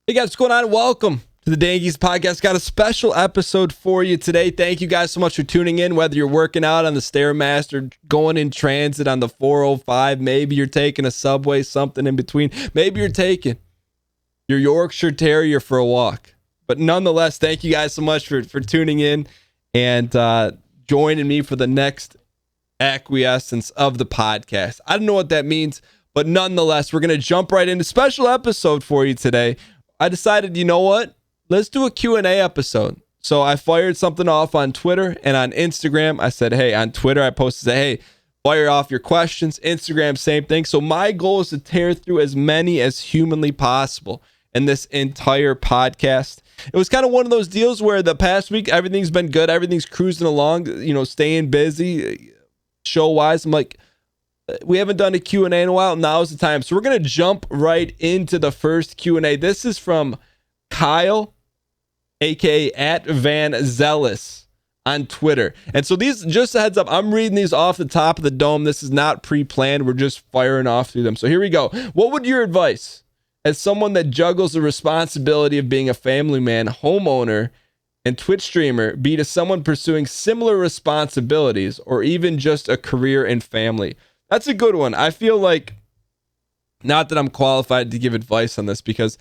Hey guys, what's going on? Welcome to the Dangies Podcast. Got a special episode for you today. Thank you guys so much for tuning in, whether you're working out on the Stairmaster, going in transit on the 405, maybe you're taking a subway, something in between. Maybe you're taking your Yorkshire Terrier for a walk. But nonetheless, thank you guys so much for tuning in and joining me for the next acquiescence of the podcast. I don't know what that means, but nonetheless, we're going to jump right into a special episode for you today. I decided, you know what? Let's do a Q&A episode. So I fired something off on Twitter and on Instagram. I said, hey, on Twitter, I posted, hey, fire off your questions. Instagram, same thing. So my goal is to tear through as many as humanly possible in this entire podcast. It was kind of one of those deals where the past week, everything's been good. Everything's cruising along, staying busy show-wise. I'm like, we haven't done a Q&A in a while. Now's the time. So we're going to jump right into the first Q&A. This is from Kyle, aka at Van Zealous on Twitter. And so these, just a heads up, I'm reading these off the top of the dome. This is not pre-planned. We're just firing off through them. So here we go. What would your advice as someone that juggles the responsibility of being a family man, homeowner, and Twitch streamer be to someone pursuing similar responsibilities or even just a career and family? That's a good one. I feel like, not that I'm qualified to give advice on this, because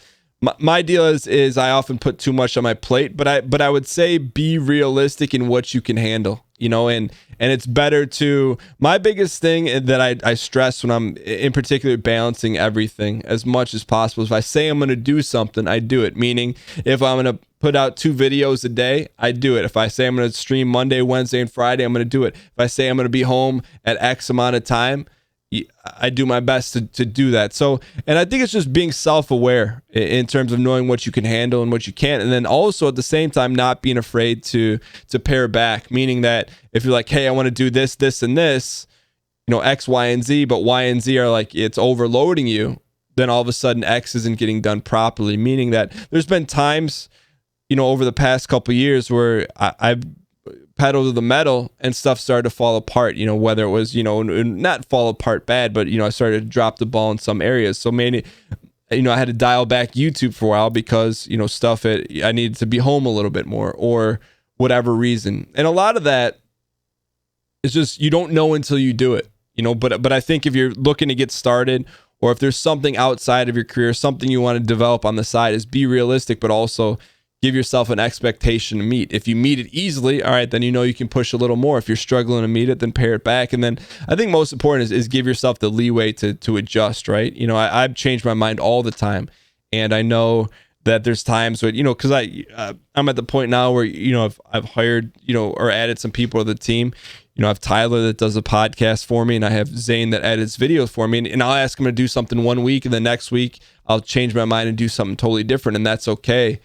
my deal is I often put too much on my plate, but I would say be realistic in what you can handle, and it's better to, my biggest thing that I stress when I'm in particular balancing everything as much as possible is if I say I'm going to do something, I do it. Meaning if I'm going to put out 2 videos a day, I do it. If I say I'm going to stream Monday, Wednesday, and Friday, I'm going to do it. If I say I'm going to be home at X amount of time, I do my best to do that. So, and I think it's just being self-aware in terms of knowing what you can handle and what you can't. And then also at the same time, not being afraid to pare back, meaning that if you're like, hey, I want to do this, this, and this, X, Y, and Z, but Y and Z are like, it's overloading you, then all of a sudden X isn't getting done properly, meaning that there's been times, over the past couple of years where I've pedal to the metal and stuff started to fall apart, whether it was, not fall apart bad, but, I started to drop the ball in some areas. So maybe, I had to dial back YouTube for a while because, I needed to be home a little bit more or whatever reason. And a lot of that is just, you don't know until you do it, but I think if you're looking to get started, or if there's something outside of your career, something you want to develop on the side, is be realistic, but also give yourself an expectation to meet. If you meet it easily, all right, then you can push a little more. If you're struggling to meet it, then pare it back. And then I think most important is give yourself the leeway to adjust, right? I've changed my mind all the time. And I know that there's times where, because I'm at the point now where, I've hired, or added some people to the team. I have Tyler that does a podcast for me, and I have Zane that edits videos for me. And I'll ask him to do something one week, and the next week I'll change my mind and do something totally different. And that's okay.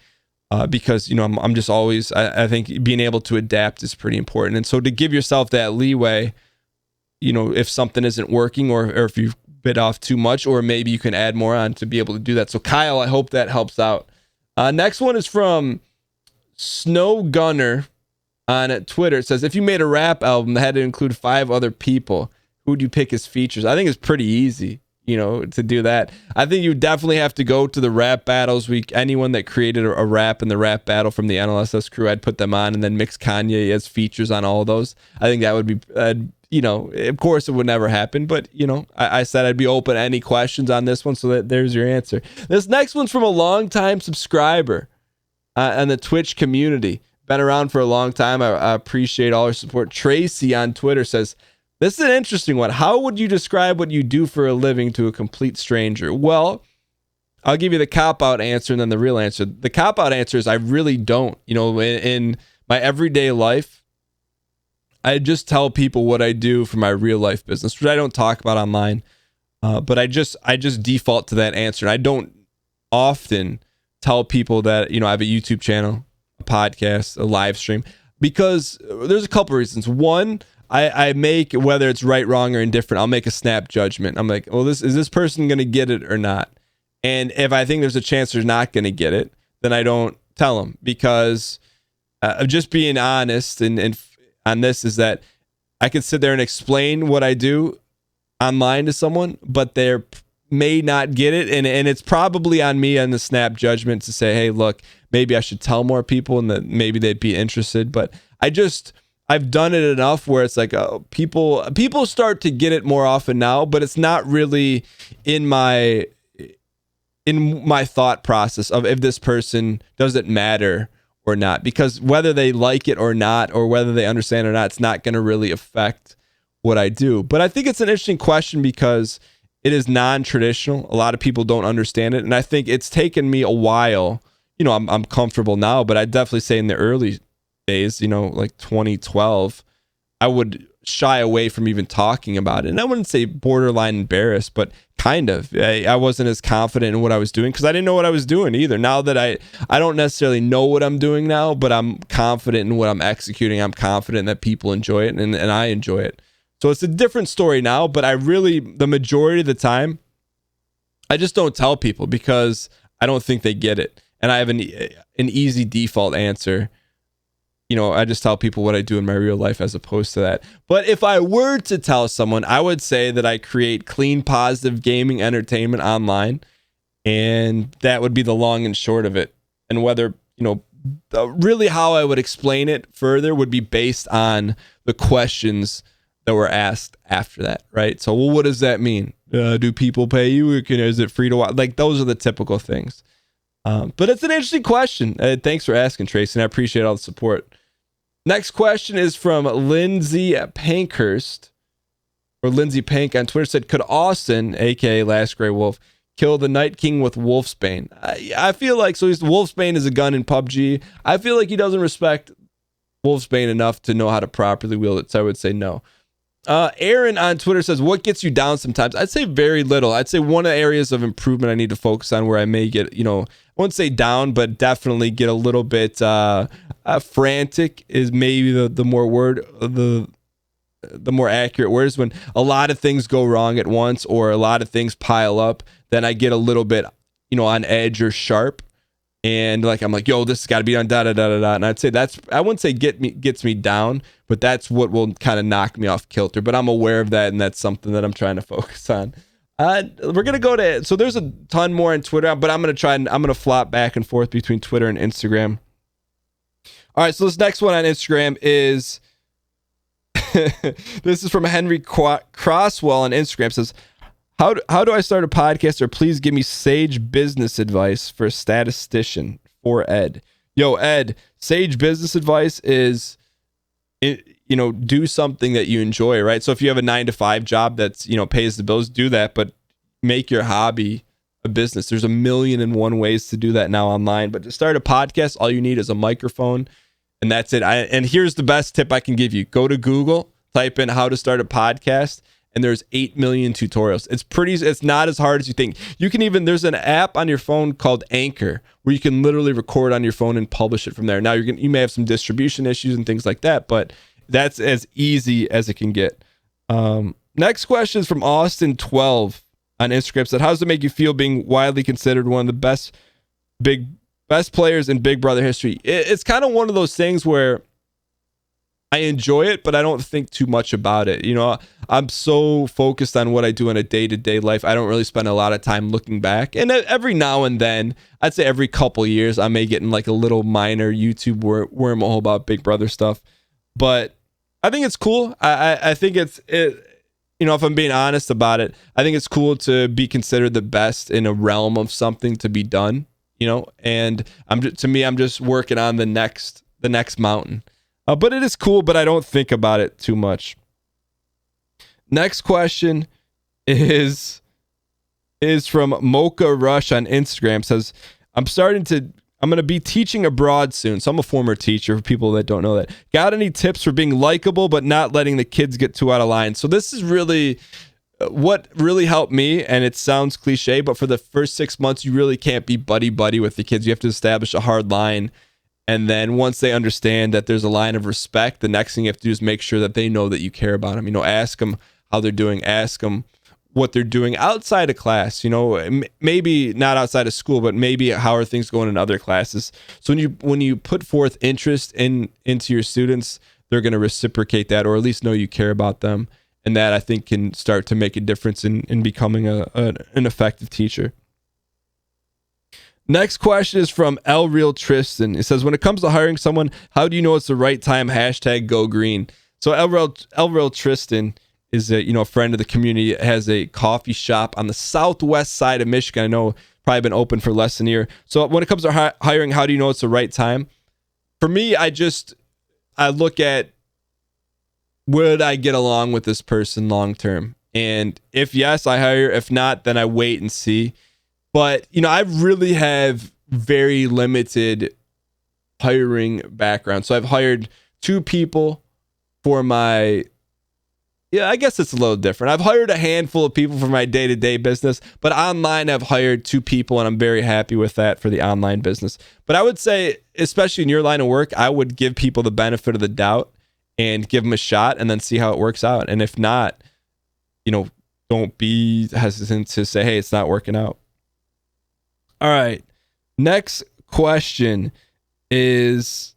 Because, I'm just always, I think being able to adapt is pretty important. And so to give yourself that leeway, if something isn't working or if you've bit off too much, or maybe you can add more on to be able to do that. So Kyle, I hope that helps out. Next one is from Snow Gunner on Twitter. It says, if you made a rap album that had to include 5 other people, who would you pick as features? I think it's pretty easy, to do that. I think you definitely have to go to the rap battles week. Anyone that created a rap in the rap battle from the NLSS crew, I'd put them on and then mix Kanye as features on all of those. I think that would be, of course it would never happen, but, I said I'd be open to any questions on this one. So that there's your answer. This next one's from a longtime subscriber on the Twitch community. Been around for a long time. I appreciate all your support. Tracy on Twitter says, this is an interesting one. How would you describe what you do for a living to a complete stranger? Well, I'll give you the cop-out answer and then the real answer. The cop-out answer is I really don't. In my everyday life, I just tell people what I do for my real life business, which I don't talk about online. But I just default to that answer. And I don't often tell people that, I have a YouTube channel, a podcast, a live stream, because there's a couple reasons. One, I make, whether it's right, wrong, or indifferent, I'll make a snap judgment. I'm like, well, is this person going to get it or not? And if I think there's a chance they're not going to get it, then I don't tell them, because of just being honest and on this is that I can sit there and explain what I do online to someone, but they're may not get it, and it's probably on me on the snap judgment to say, hey, look, maybe I should tell more people and that maybe they'd be interested. But I've done it enough where it's like, people start to get it more often now, but it's not really in my thought process of if this person doesn't matter or not, because whether they like it or not, or whether they understand or not, it's not going to really affect what I do. But I think it's an interesting question because it is non-traditional. A lot of people don't understand it. And I think it's taken me a while. I'm comfortable now, but I'd definitely say in the early days, like 2012, I would shy away from even talking about it. And I wouldn't say borderline embarrassed, but kind of. I wasn't as confident in what I was doing because I didn't know what I was doing either. Now that I don't necessarily know what I'm doing now, but I'm confident in what I'm executing. I'm confident that people enjoy it and I enjoy it. So it's a different story now, but the majority of the time, I just don't tell people because I don't think they get it. And I have an easy default answer. I just tell people what I do in my real life as opposed to that. But if I were to tell someone, I would say that I create clean, positive gaming entertainment online. And that would be the long and short of it. And whether, really how I would explain it further would be based on the questions that were asked after that, right? So, well, what does that mean? Do people pay you? Is it free to watch? Like, those are the typical things. But it's an interesting question. Thanks for asking, Tracy, and I appreciate all the support. Next question is from Lindsay Pankhurst, or Lindsay Pank on Twitter, said, could Austin, aka Last Grey Wolf, kill the Night King with Wolfsbane? I feel like, so Wolfsbane is a gun in PUBG. I feel like he doesn't respect Wolfsbane enough to know how to properly wield it, so I would say no. Aaron on Twitter says, what gets you down sometimes? I'd say very little. I'd say one of the areas of improvement I need to focus on where I may get, I won't say down, but definitely get a little bit frantic is maybe the more accurate word, is when a lot of things go wrong at once or a lot of things pile up, then I get a little bit, on edge or sharp. And I'm like, yo, this has got to be done, da da da da da. And I'd say I wouldn't say gets me down, but that's what will kind of knock me off kilter. But I'm aware of that, and that's something that I'm trying to focus on. We're gonna go to, so there's a ton more on Twitter, but I'm gonna flop back and forth between Twitter and Instagram. All right, so this next one on Instagram is this is from Henry Crosswell on Instagram. It says, How do I start a podcast, or please give me sage business advice for a statistician, for Ed. Yo, Ed, sage business advice is, do something that you enjoy, right? So if you have a 9-to-5 job that's, pays the bills, do that, but make your hobby a business. There's 1,000,001 ways to do that now online, but to start a podcast, all you need is a microphone, and that's it. And here's the best tip I can give you. Go to Google, type in how to start a podcast, and there's 8 million tutorials. It's not as hard as you think. There's an app on your phone called Anchor where you can literally record on your phone and publish it from there. Now you may have some distribution issues and things like that, but that's as easy as it can get. Next question is from Austin12 on Instagram. Said, how does it make you feel being widely considered one of the best players in Big Brother history? It's kind of one of those things where I enjoy it, but I don't think too much about it. I'm so focused on what I do in a day-to-day life. I don't really spend a lot of time looking back. And every now and then, I'd say every couple years, I may get in like a little minor YouTube wormhole about Big Brother stuff. But I think it's cool. I think it's if I'm being honest about it, I think it's cool to be considered the best in a realm of something to be done. And I'm just working on the next mountain. But it is cool, but I don't think about it too much. Next question is from Mocha Rush on Instagram. Says, I'm going to be teaching abroad soon. So I'm a former teacher, for people that don't know that. Got any tips for being likable but not letting the kids get too out of line? So this is really what really helped me, and it sounds cliche, but for the first 6 months, you really can't be buddy-buddy with the kids. You have to establish a hard line. And then once they understand that there's a line of respect, the next thing you have to do is make sure that they know that you care about them. Ask them how they're doing. Ask them what they're doing outside of class. Maybe not outside of school, but maybe how are things going in other classes. So when you put forth interest into your students, they're going to reciprocate that, or at least know you care about them. And that I think can start to make a difference in becoming an effective teacher. Next question is from El Real Tristan. It says, when it comes to hiring someone, how do you know it's the right time? #GoGreen. So El Real Tristan is a friend of the community, has a coffee shop on the southwest side of Michigan. I know probably been open for less than a year. So when it comes to hiring, how do you know it's the right time? For me, I look at, would I get along with this person long term? And if yes, I hire. If not, then I wait and see. But, I really have very limited hiring background. So I've hired 2 people for I guess it's a little different. I've hired a handful of people for my day-to-day business, but online I've hired 2 people, and I'm very happy with that for the online business. But I would say, especially in your line of work, I would give people the benefit of the doubt and give them a shot and then see how it works out. And if not, don't be hesitant to say, hey, it's not working out. All right. Next question is,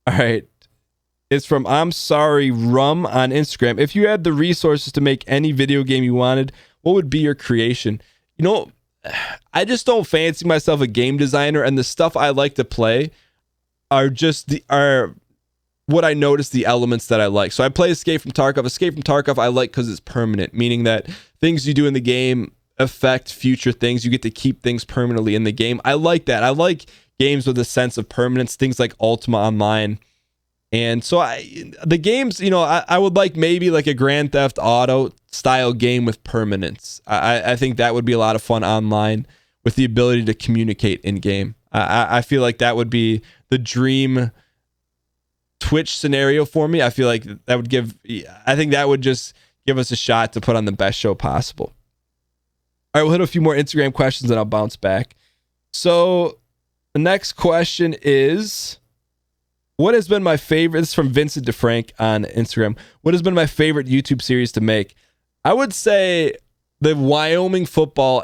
it's from I'm Sorry Rum on Instagram. If you had the resources to make any video game you wanted, what would be your creation? I just don't fancy myself a game designer, and the stuff I like to play are what I notice, the elements that I like. So I play Escape from Tarkov. Escape from Tarkov I like because it's permanent, meaning that things you do in the game affect future things. You get to keep things permanently in the game. I like that. I like games with a sense of permanence, things like Ultima Online. And so the games, I would like maybe like a Grand Theft Auto style game with permanence. I think that would be a lot of fun online with the ability to communicate in game. I feel like that would be the dream Twitch scenario for me. I feel like that would just give us a shot to put on the best show possible. All right, we'll hit a few more Instagram questions and I'll bounce back. So the next question is, what has been my favorite? This is from Vincent DeFrank on Instagram. What has been my favorite YouTube series to make? I would say the Wyoming football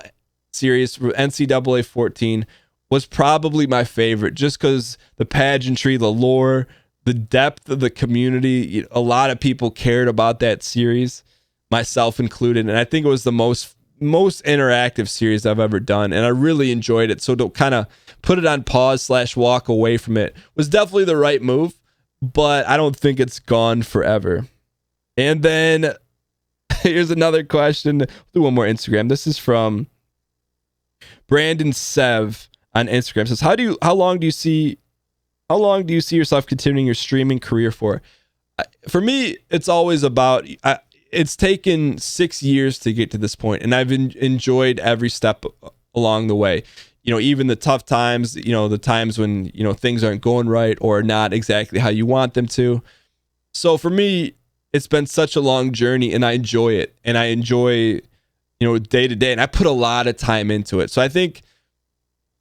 series, NCAA 14, was probably my favorite, just because the pageantry, the lore, the depth of the community. A lot of people cared about that series, myself included, and I think it was the most interactive series I've ever done, and I really enjoyed it. So to kind of put it on pause / walk away from it was definitely the right move, but I don't think it's gone forever. And then here's another question. We'll do one more Instagram. This is from Brandon Sev on Instagram. It says, how long do you see yourself continuing your streaming career for? For me, it's always about, it's taken 6 years to get to this point, and I've enjoyed every step along the way. Even the tough times, the times when, things aren't going right or not exactly how you want them to. So for me, it's been such a long journey, and I enjoy it. And I enjoy, day to day, and I put a lot of time into it. So I think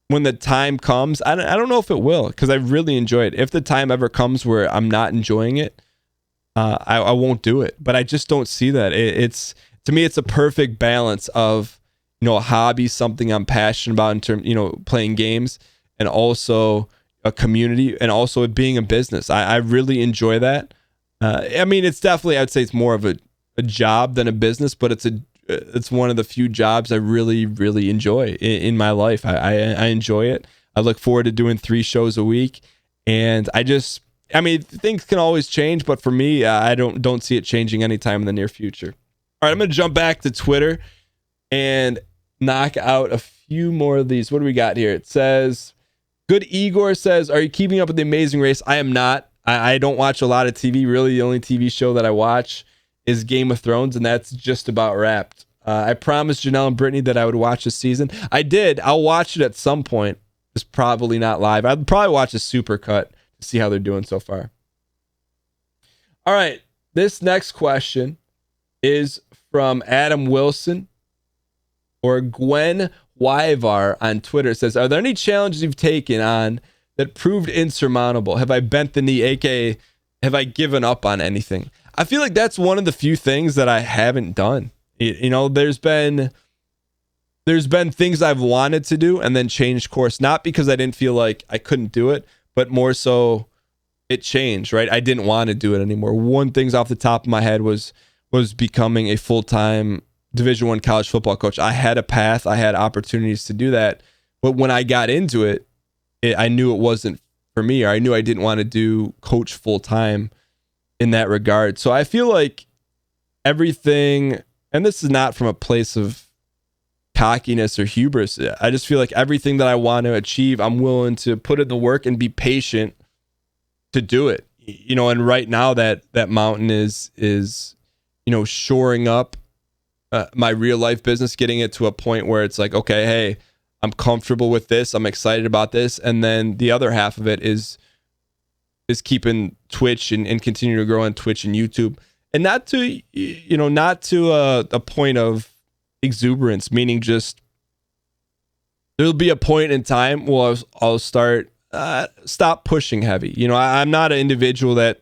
when the time comes, I don't know if it will, because I really enjoy it. If the time ever comes where I'm not enjoying it, I won't do it. But I just don't see that. To me, it's a perfect balance of, a hobby, something I'm passionate about in terms, playing games, and also a community, and also it being a business. I really enjoy that. It's definitely, I'd say it's more of a job than a business, but it's one of the few jobs I really, really enjoy in my life. I enjoy it. I look forward to doing 3 shows a week, and things can always change, but for me, I don't see it changing anytime in the near future. All right, I'm going to jump back to Twitter and knock out a few more of these. What do we got here? It says, Good Igor says, are you keeping up with The Amazing Race? I am not. I don't watch a lot of TV. Really, the only TV show that I watch is Game of Thrones, and that's just about wrapped. I promised Janelle and Brittany that I would watch this season. I did. I'll watch it at some point. It's probably not live. I'd probably watch a supercut to see how they're doing so far. All right. This next question is from Adam Wilson, or Gwen Wyvar on Twitter. It says, are there any challenges you've taken on that proved insurmountable? Have I bent the knee, aka have I given up on anything? I feel like that's one of the few things that I haven't done. There's been things I've wanted to do and then changed course, not because I didn't feel like I couldn't do it, but more so it changed, right? I didn't want to do it anymore. One thing's off the top of my head was was becoming a full-time Division I college football coach. I had a path, I had opportunities to do that, but when I got into it, I knew it wasn't for me, or I knew I didn't want to do coach full-time in that regard. So I feel like everything, and this is not from a place of cockiness or hubris, I just feel like everything that I want to achieve, I'm willing to put in the work and be patient to do it. And right now that mountain is shoring up my real life business, getting it to a point where it's like, okay, hey, I'm comfortable with this, I'm excited about this, and then the other half of it is keeping Twitch and continue to grow on Twitch and YouTube, and not to a point of exuberance, meaning just there'll be a point in time where I'll start stop pushing heavy. I'm not an individual that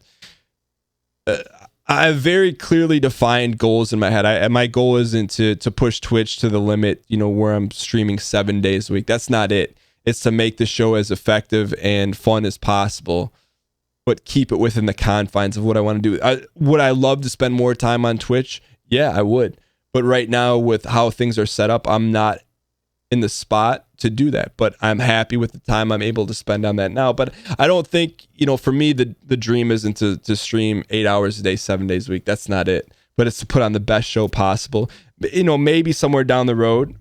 I have very clearly defined goals in my head. My goal isn't to push Twitch to the limit, where I'm streaming 7 days a week. That's not it. It's to make the show as effective and fun as possible, but keep it within the confines of what I want to do. Would I love to spend more time on Twitch? Yeah, I would. But right now, with how things are set up, I'm not in the spot to do that. But I'm happy with the time I'm able to spend on that now. But I don't think, for me, the dream isn't to stream 8 hours a day, 7 days a week. That's not it. But it's to put on the best show possible. Maybe somewhere down the road,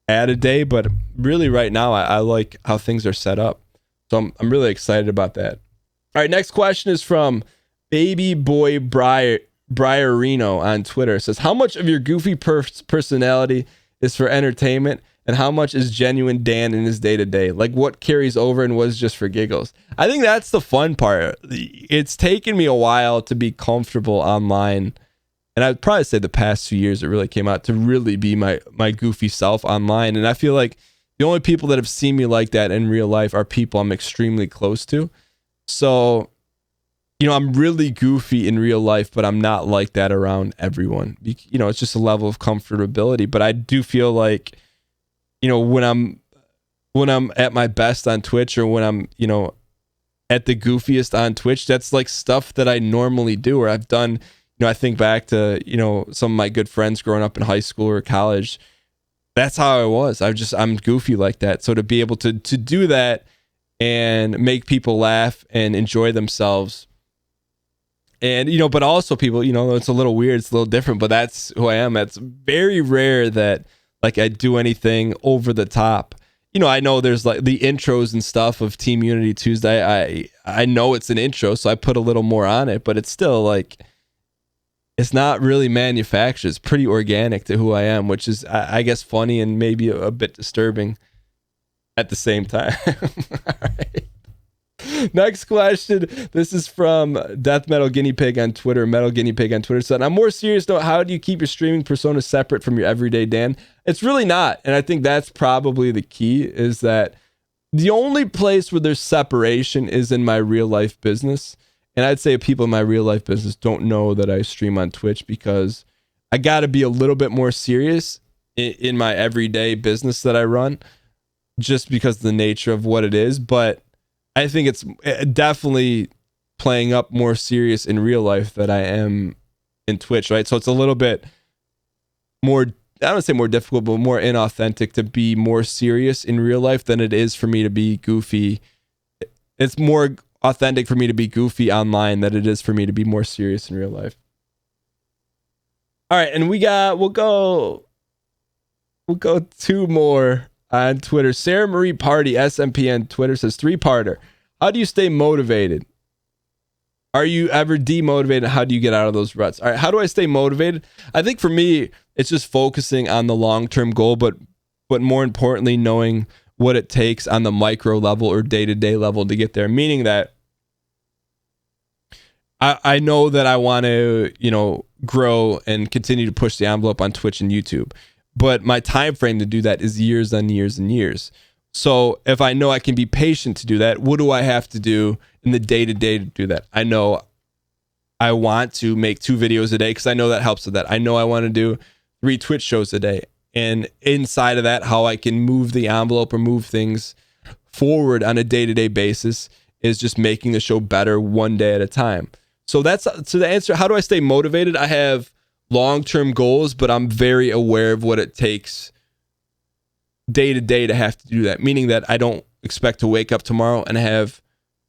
add a day. But really right now, I like how things are set up. So I'm really excited about that. All right, next question is from Baby Boy Briarino on Twitter. It says, how much of your goofy personality is for entertainment, and how much is genuine Dan in his day-to-day? Like, what carries over and was just for giggles? I think that's the fun part. It's taken me a while to be comfortable online, and I'd probably say the past 2 years it really came out to really be my goofy self online. And I feel like the only people that have seen me like that in real life are people I'm extremely close to. So, I'm really goofy in real life, but I'm not like that around everyone. It's just a level of comfortability. But I do feel like, when I'm at my best on Twitch, or when I'm, at the goofiest on Twitch, that's like stuff that I normally do, or I've done. I think back to, some of my good friends growing up in high school or college. That's how I was. I'm goofy like that. So to be able to do that and make people laugh and enjoy themselves, and but also people, it's a little weird, it's a little different, but that's who I am. It's very rare that like I do anything over the top. I know there's like the intros and stuff of Team Unity Tuesday. I know it's an intro, so I put a little more on it, but it's still like, it's not really manufactured. It's pretty organic to who I am, which is, I guess, funny and maybe a bit disturbing at the same time. All right. Next question. This is from Death Metal Guinea Pig on Twitter. Metal Guinea Pig on Twitter said, I'm more serious though. How do you keep your streaming persona separate from your everyday Dan? It's really not. And I think that's probably the key, is that the only place where there's separation is in my real life business. And I'd say people in my real life business don't know that I stream on Twitch, because I got to be a little bit more serious in my everyday business that I run, just because of the nature of what it is. But I think it's definitely playing up more serious in real life than I am in Twitch, right? So it's a little bit more, I don't want to say more difficult, but more inauthentic to be more serious in real life than it is for me to be goofy. It's more authentic for me to be goofy online than it is for me to be more serious in real life. All right, and we'll go two more on Twitter. Sarah Marie Party SMP on Twitter says, 3-parter. How do you stay motivated? Are you ever demotivated? How do you get out of those ruts? All right, how do I stay motivated? I think for me, it's just focusing on the long-term goal, but more importantly, knowing what it takes on the micro level or day-to-day level to get there. Meaning that I know that I want to, grow and continue to push the envelope on Twitch and YouTube. But my time frame to do that is years and years and years. So if I know I can be patient to do that, what do I have to do in the day-to-day to do that? I know I want to make 2 videos a day because I know that helps with that. I know I want to do 3 Twitch shows a day. And inside of that, how I can move the envelope or move things forward on a day-to-day basis is just making the show better one day at a time. So that's, so the answer, how do I stay motivated? I have long-term goals, but I'm very aware of what it takes day to day to have to do that. Meaning that I don't expect to wake up tomorrow and have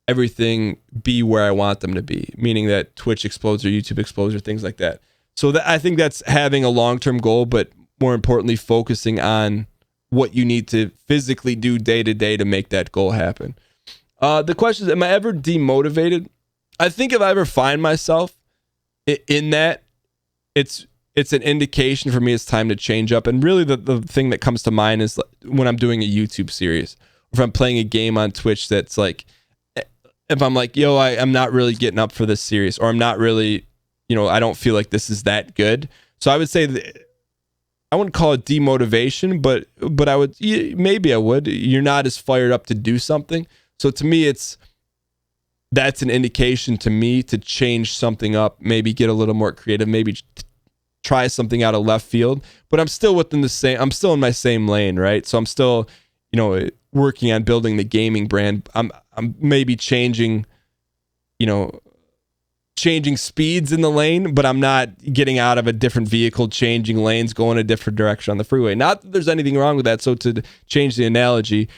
everything be where I want them to be. Meaning that Twitch explodes or YouTube explodes or things like that. So I think that's having a long-term goal, but more importantly, focusing on what you need to physically do day to day to make that goal happen. The question is, am I ever demotivated? I think if I ever find myself in that, it's an indication for me it's time to change up. And really the thing that comes to mind is when I'm doing a YouTube series, or if I'm playing a game on Twitch that's like, if I'm like, yo, I'm not really getting up for this series, or I'm not really, I don't feel like this is that good. So I would say that I wouldn't call it demotivation, but maybe I would. You're not as fired up to do something. So to me, that's an indication to me to change something up, maybe get a little more creative, maybe try something out of left field. But I'm still I'm still in my same lane, right? So I'm still, working on building the gaming brand. I'm maybe changing speeds in the lane, but I'm not getting out of a different vehicle, changing lanes, going a different direction on the freeway. Not that there's anything wrong with that. So to change the analogy,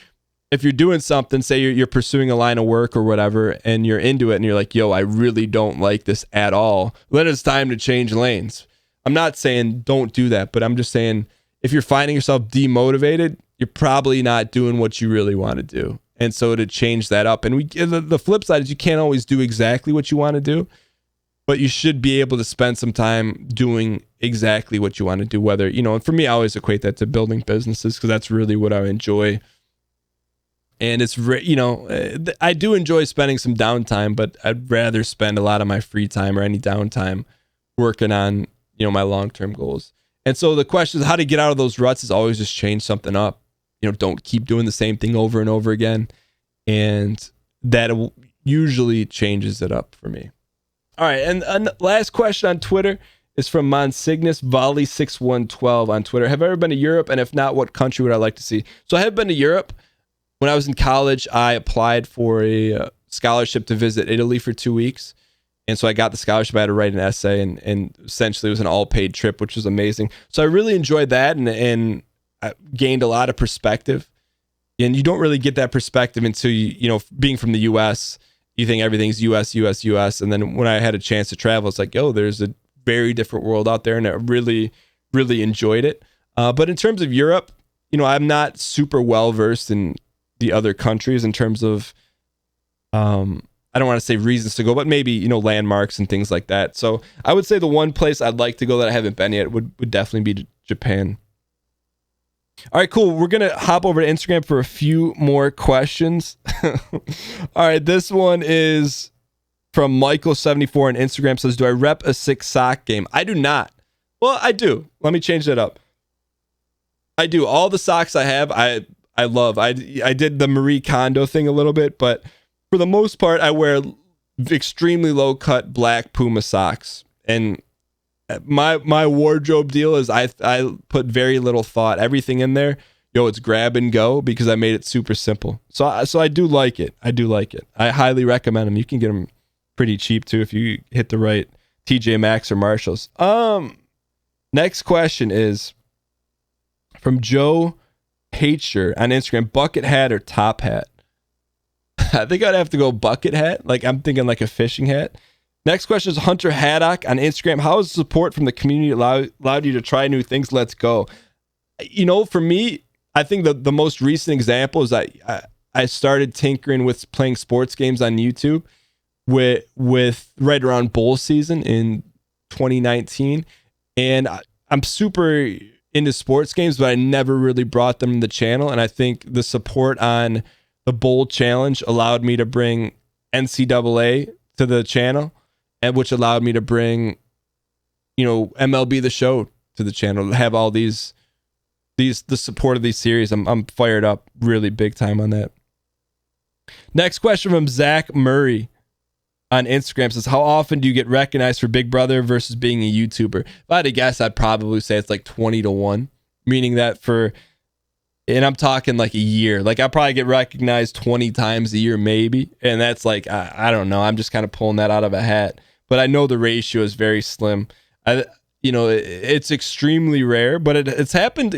if you're doing something, say you're pursuing a line of work or whatever, and you're into it and you're like, yo, I really don't like this at all, then it's time to change lanes. I'm not saying don't do that, but I'm just saying if you're finding yourself demotivated, you're probably not doing what you really want to do. And so to change that up, and the flip side is you can't always do exactly what you want to do, but you should be able to spend some time doing exactly what you want to do. Whether, and for me, I always equate that to building businesses because that's really what I enjoy. And it's, I do enjoy spending some downtime, but I'd rather spend a lot of my free time or any downtime working on, my long-term goals. And so the question is how to get out of those ruts is always just change something up. Don't keep doing the same thing over and over again. And that usually changes it up for me. All right. And last question on Twitter is from Monsignus Volley 6112 on Twitter. Have I ever been to Europe? And if not, what country would I like to see? So I have been to Europe. When I was in college, I applied for a scholarship to visit Italy for 2 weeks. And so I got the scholarship. I had to write an essay, and essentially it was an all-paid trip, which was amazing. So I really enjoyed that, and I gained a lot of perspective. And you don't really get that perspective until being from the U.S., you think everything's U.S., U.S., U.S. And then when I had a chance to travel, it's like, oh, there's a very different world out there, and I really, really enjoyed it. But in terms of Europe, I'm not super well-versed in the other countries in terms of, I don't want to say reasons to go, but maybe, landmarks and things like that. So I would say the one place I'd like to go that I haven't been yet would definitely be Japan. All right, cool. We're going to hop over to Instagram for a few more questions. All right, this one is from Michael74 on Instagram. Says, do I rep a 6 sock game? I do not. Well, I do. Let me change that up. I do. All the socks I have, I love. I did the Marie Kondo thing a little bit, but for the most part, I wear extremely low cut black Puma socks. And my wardrobe deal is I put very little thought. Everything in there, it's grab and go because I made it super simple. So I do like it. I highly recommend them. You can get them pretty cheap too if you hit the right TJ Maxx or Marshalls. Next question is from Joe Hater on Instagram. Bucket hat or top hat? I think I'd have to go bucket hat. Like I'm thinking like a fishing hat. Next question is Hunter Haddock on Instagram. How has support from the community allowed you to try new things? Let's go. For me, I think the most recent example is I started tinkering with playing sports games on YouTube with right around bowl season in 2019. And I'm super into sports games, but I never really brought them to the channel. And I think the support on the bowl challenge allowed me to bring NCAA to the channel, and which allowed me to bring, MLB The Show to the channel, to have all the support of these series. I'm fired up really big time on that. Next question from Zach Murray on Instagram says, how often do you get recognized for Big Brother versus being a YouTuber? If I had to guess, I'd probably say it's like 20-1, meaning that and I'm talking like a year. Like I probably get recognized 20 times a year, maybe. And that's like, I don't know. I'm just kind of pulling that out of a hat. But I know the ratio is very slim. it's extremely rare, but it's happened.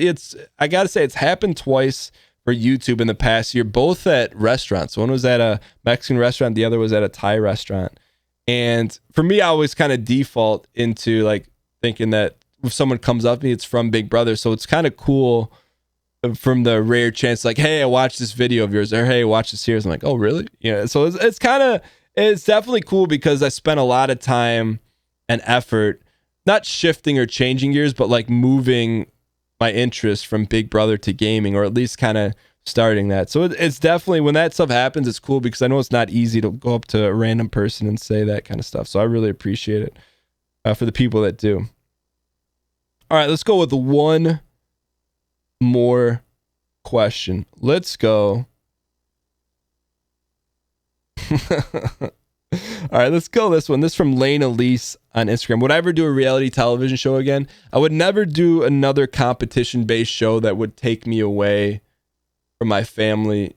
I got to say, it's happened twice for YouTube in the past year, both at restaurants. One was at a Mexican restaurant. The other was at a Thai restaurant. And for me, I always kind of default into like thinking that if someone comes up to me, it's from Big Brother. So it's kind of cool from the rare chance, like, hey, I watched this video of yours, or hey, watch this here. I'm like, oh, really? So it's definitely cool because I spent a lot of time and effort, not shifting or changing gears, but like moving my interest from Big Brother to gaming, or at least kind of starting that. So it's definitely, when that stuff happens, it's cool because I know it's not easy to go up to a random person and say that kind of stuff. So I really appreciate it for the people that do. All right, let's go with one more question. Let's go. All right, let's go this one. This is from Lane Elise on Instagram. Would I ever do a reality television show again? I would never do another competition-based show that would take me away from my family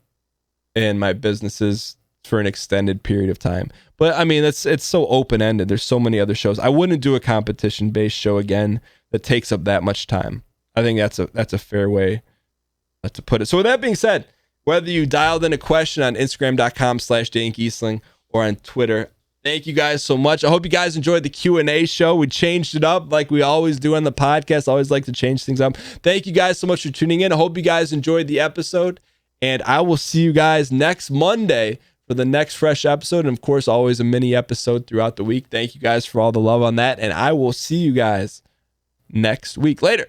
and my businesses for an extended period of time. But I mean, it's so open-ended. There's so many other shows. I wouldn't do a competition-based show again that takes up that much time. I think that's a fair way to put it. So with that being said, whether you dialed in a question on Instagram.com/DaneGheesling or on Twitter, thank you guys so much. I hope you guys enjoyed the Q&A show. We changed it up like we always do on the podcast. I always like to change things up. Thank you guys so much for tuning in. I hope you guys enjoyed the episode, and I will see you guys next Monday for the next fresh episode. And of course, always a mini episode throughout the week. Thank you guys for all the love on that, and I will see you guys next week. Later.